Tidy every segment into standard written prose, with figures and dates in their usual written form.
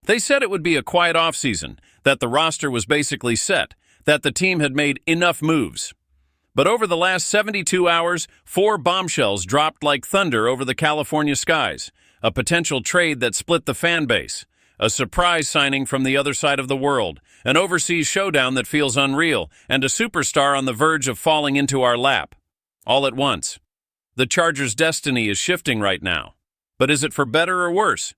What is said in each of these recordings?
They said it would be a quiet offseason, that the roster was basically set, that the team had made enough moves. But over the last 72 hours, 4 bombshells dropped like thunder over the California skies. A potential trade that split the fan base. A surprise signing from the other side of the world. An overseas showdown that feels unreal. And a superstar on the verge of falling into our lap. All at once. The Chargers' destiny is shifting right now. But is it for better or worse?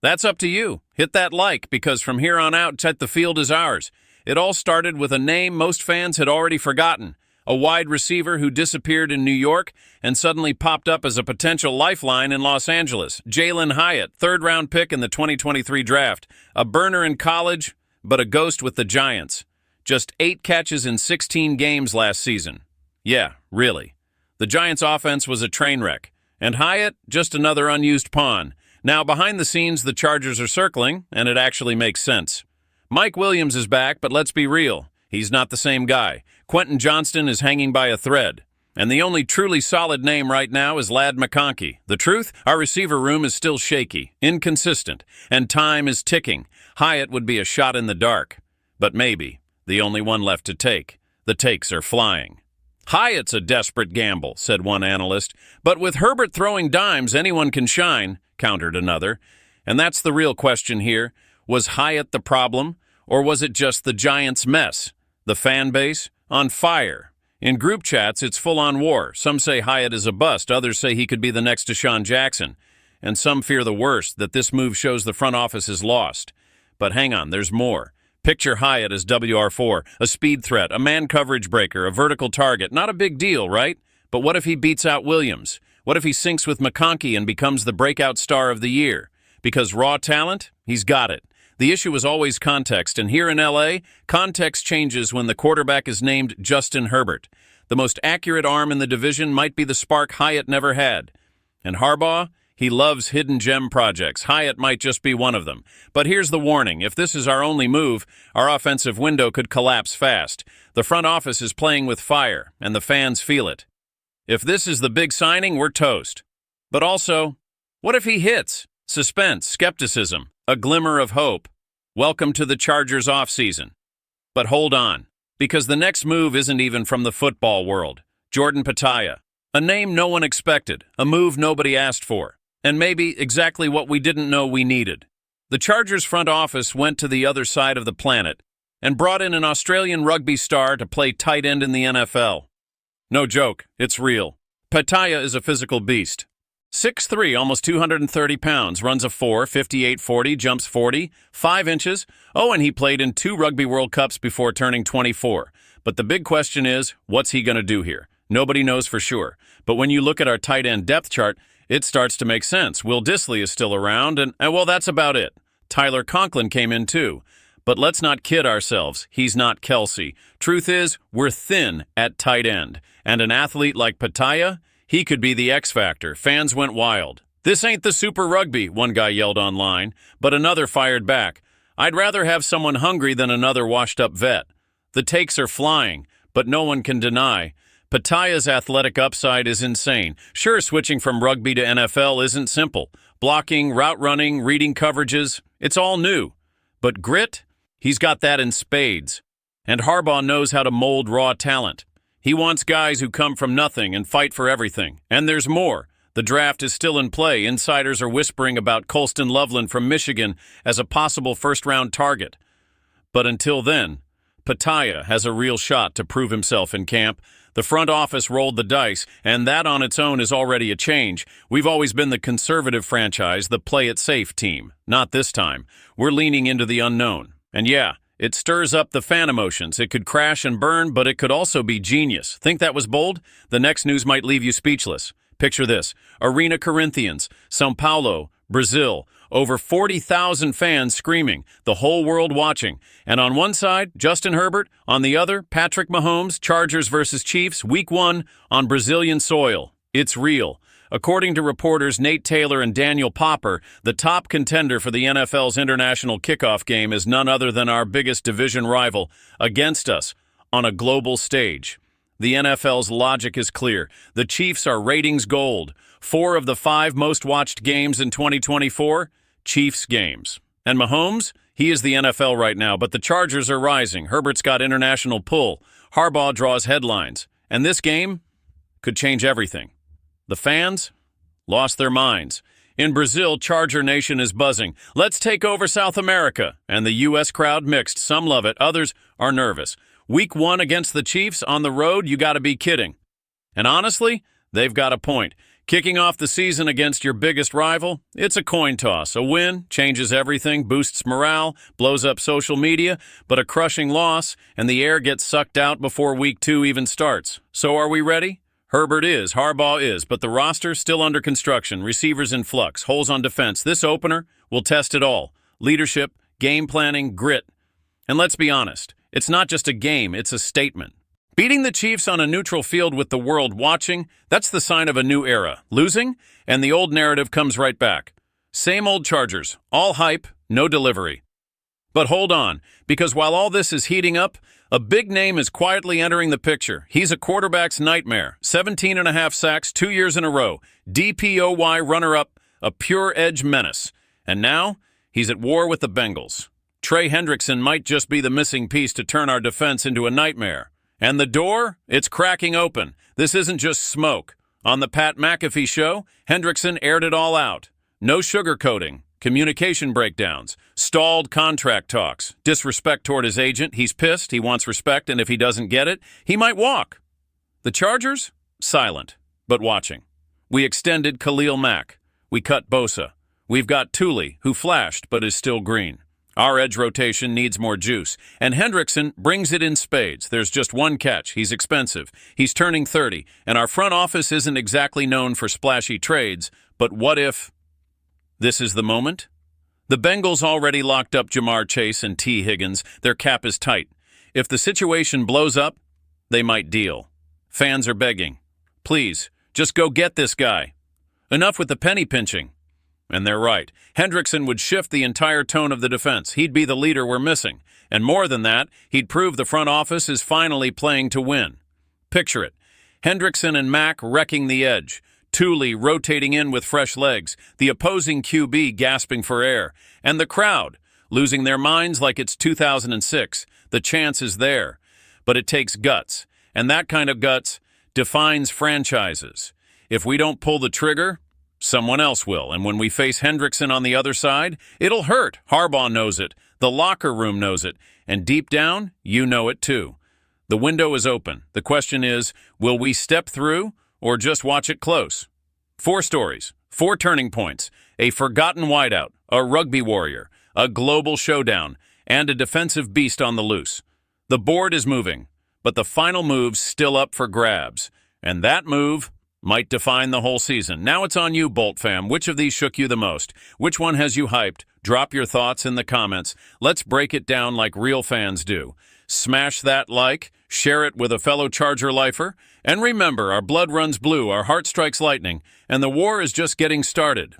That's up to you. Hit that like, because from here on out, the field is ours. It all started with a name most fans had already forgotten. A wide receiver who disappeared in New York and suddenly popped up as a potential lifeline in Los Angeles. Jaylen Hyatt, third-round pick in the 2023 draft. A burner in college, but a ghost with the Giants. Just 8 catches in 16 games last season. Yeah, really. The Giants' offense was a train wreck. And Hyatt, just another unused pawn. Now, behind the scenes, the Chargers are circling, and it actually makes sense. Mike Williams is back, but let's be real. He's not the same guy. Quentin Johnston is hanging by a thread. And the only truly solid name right now is Ladd McConkey. The truth? Our receiver room is still shaky, inconsistent, and time is ticking. Hyatt would be a shot in the dark. But maybe the only one left to take. The takes are flying. Hyatt's a desperate gamble, said one analyst. But with Herbert throwing dimes, anyone can shine, countered another. And that's the real question here. Was Hyatt the problem, or was it just the Giants' mess? The fan base? On fire. In group chats, it's full-on war. Some say Hyatt is a bust. Others say he could be the next Deshaun Jackson. And some fear the worst, that this move shows the front office is lost. But hang on, there's more. Picture Hyatt as WR4, a speed threat, a man coverage breaker, a vertical target. Not a big deal, right? But what if he beats out Williams? What if he syncs with McConkey and becomes the breakout star of the year? Because raw talent? He's got it. The issue is always context, and here in LA, context changes when the quarterback is named Justin Herbert. The most accurate arm in the division might be the spark Hyatt never had. And Harbaugh? He loves hidden gem projects. Hyatt might just be one of them. But here's the warning. If this is our only move, our offensive window could collapse fast. The front office is playing with fire, and the fans feel it. If this is the big signing, we're toast. But also, what if he hits? Suspense, skepticism, a glimmer of hope. Welcome to the Chargers offseason. But hold on, because the next move isn't even from the football world. Jordan Paya, a name no one expected, a move nobody asked for, and maybe exactly what we didn't know we needed. The Chargers front office went to the other side of the planet and brought in an Australian rugby star to play tight end in the NFL. No joke, it's real. Paya is a physical beast. 6'3", almost 230 pounds, runs a 4, 58-40, jumps 40, 5 inches. Oh, and he played in 2 Rugby World Cups before turning 24. But the big question is, what's he going to do here? Nobody knows for sure. But when you look at our tight end depth chart, it starts to make sense. Will Dissly is still around, and well, that's about it. Tyler Conklin came in too. But let's not kid ourselves. He's not Kelsey. Truth is, we're thin at tight end. And an athlete like Paya, he could be the X factor. Fans went wild. This ain't the Super Rugby, one guy yelled online, but another fired back. I'd rather have someone hungry than another washed-up vet. The takes are flying, but no one can deny. Paya's athletic upside is insane. Sure, switching from rugby to NFL isn't simple. Blocking, route running, reading coverages, it's all new. But grit? He's got that in spades. And Harbaugh knows how to mold raw talent. He wants guys who come from nothing and fight for everything. And there's more. The draft is still in play. Insiders are whispering about Colston Loveland from Michigan as a possible first-round target. But until then, Paya has a real shot to prove himself in camp. The front office rolled the dice, and that on its own is already a change. We've always been the conservative franchise, the play-it-safe team. Not this time. We're leaning into the unknown. And yeah, it stirs up the fan emotions. It could crash and burn, but it could also be genius. Think that was bold? The next news might leave you speechless. Picture this. Arena Corinthians, São Paulo, Brazil. Over 40,000 fans screaming, the whole world watching. And on one side, Justin Herbert. On the other, Patrick Mahomes, Chargers versus Chiefs, Week 1 on Brazilian soil. It's real. According to reporters Nate Taylor and Daniel Popper, the top contender for the NFL's international kickoff game is none other than our biggest division rival against us on a global stage. The NFL's logic is clear. The Chiefs are ratings gold. 4 of the 5 most watched games in 2024, Chiefs games. And Mahomes, he is the NFL right now, but the Chargers are rising. Herbert's got international pull. Harbaugh draws headlines. And this game could change everything. The fans lost their minds. In Brazil, Charger Nation is buzzing. Let's take over South America. And the U.S. crowd mixed. Some love it. Others are nervous. Week 1 against the Chiefs on the road, you got to be kidding. And honestly, they've got a point. Kicking off the season against your biggest rival, it's a coin toss. A win changes everything, boosts morale, blows up social media, but a crushing loss, and the air gets sucked out before Week 2 even starts. So are we ready? Herbert is, Harbaugh is, but the roster still under construction, receivers in flux, holes on defense. This opener will test it all. Leadership, game planning, grit. And let's be honest, it's not just a game, it's a statement. Beating the Chiefs on a neutral field with the world watching, that's the sign of a new era. Losing, and the old narrative comes right back. Same old Chargers, all hype, no delivery. But hold on, because while all this is heating up, a big name is quietly entering the picture. He's a quarterback's nightmare. 17.5 sacks 2 years in a row. DPOY runner-up, a pure edge menace. And now, he's at war with the Bengals. Trey Hendrickson might just be the missing piece to turn our defense into a nightmare. And the door, it's cracking open. This isn't just smoke. On the Pat McAfee show, Hendrickson aired it all out. No sugarcoating, communication breakdowns, stalled contract talks, disrespect toward his agent. He's pissed, he wants respect, and if he doesn't get it, he might walk. The Chargers? Silent, but watching. We extended Khalil Mack. We cut Bosa. We've got Thule, who flashed but is still green. Our edge rotation needs more juice, and Hendrickson brings it in spades. There's just one catch. He's expensive. He's turning 30, and our front office isn't exactly known for splashy trades, but what if this is the moment? The Bengals already locked up Jamar Chase and T. Higgins. Their cap is tight. If the situation blows up, they might deal. Fans are begging. Please, just go get this guy. Enough with the penny pinching. And they're right. Hendrickson would shift the entire tone of the defense. He'd be the leader we're missing. And more than that, he'd prove the front office is finally playing to win. Picture it. Hendrickson and Mack wrecking the edge. Thule rotating in with fresh legs. The opposing QB gasping for air. And the crowd losing their minds like it's 2006. The chance is there. But it takes guts. And that kind of guts defines franchises. If we don't pull the trigger, someone else will, and when we face Hendrickson on the other side, it'll hurt. Harbaugh knows it. The locker room knows it. And deep down, you know it too. The window is open. The question is, will we step through or just watch it close? 4 stories, 4 turning points, a forgotten wideout, a rugby warrior, a global showdown, and a defensive beast on the loose. The board is moving, but the final move's still up for grabs. And that move might define the whole season. Now it's on you, Bolt fam. Which of these shook you the most? Which one has you hyped? Drop your thoughts in the comments. Let's break it down like real fans do. Smash that like, share it with a fellow Charger lifer, and remember, our blood runs blue, our heart strikes lightning, and the war is just getting started.